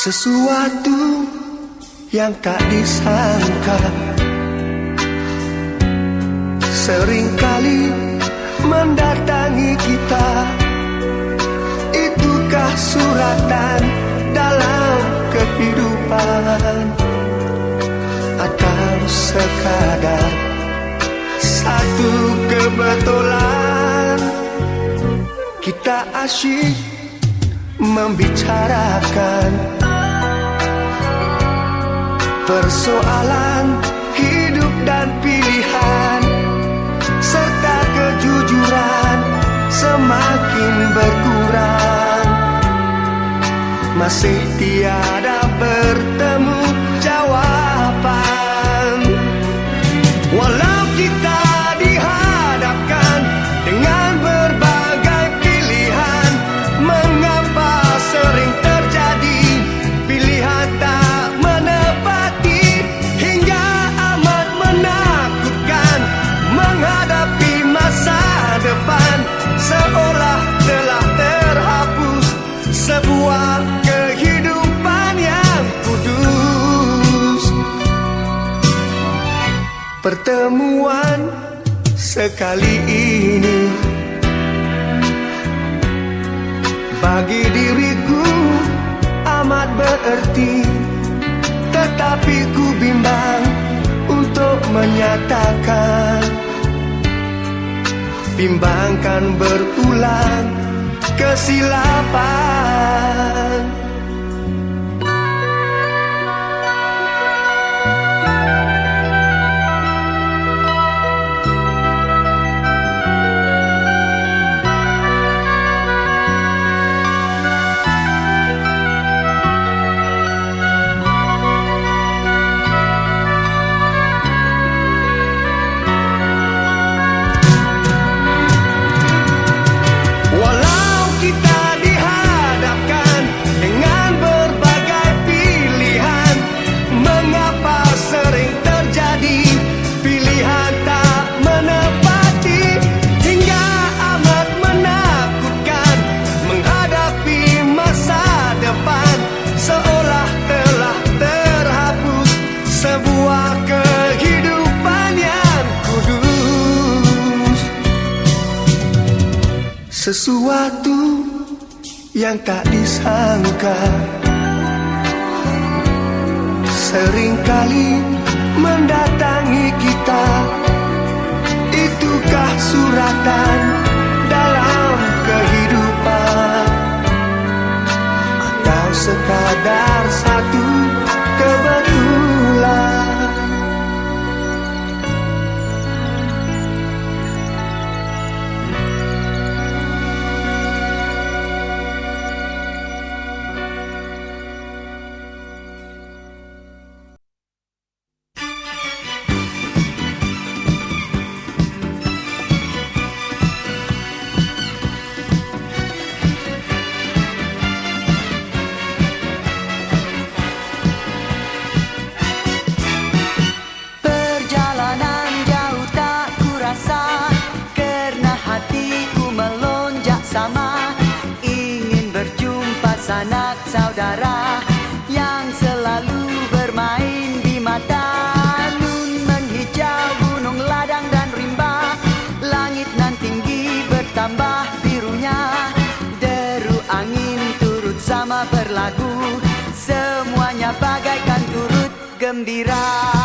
Sesuatu yang tak disangka seringkali mendatangi kita. Itukah suratan dalam kehidupan, atau sekadar satu kebetulan? Kita asyik membicarakan persoalan hidup dan pilihan, serta kejujuran semakin berkurang. Masih tiada bertemu jawaban. Walau kita dihadapkan dengan berbagai pilihan, mengapa sering terjadi pilihan tak menepati, hingga amat menakutkan menghadapi masa depan, seolah telah terhapus sebuah kehidupan yang kudus. Pertemuan sekali ini bagi diriku amat berarti, tetapi ku bimbang untuk menyatakan. Bimbangkan berulang kesilapan. Sesuatu yang tak disangka seringkali mendatangi kita. Itukah suratan dalam kehidupan, atau sekadar satu kebetulan? Sanak saudara yang selalu bermain di mata. Nun menghijau gunung ladang dan rimba, langit nan tinggi bertambah birunya. Deru angin turut sama berlagu, semuanya bagaikan turut gembira.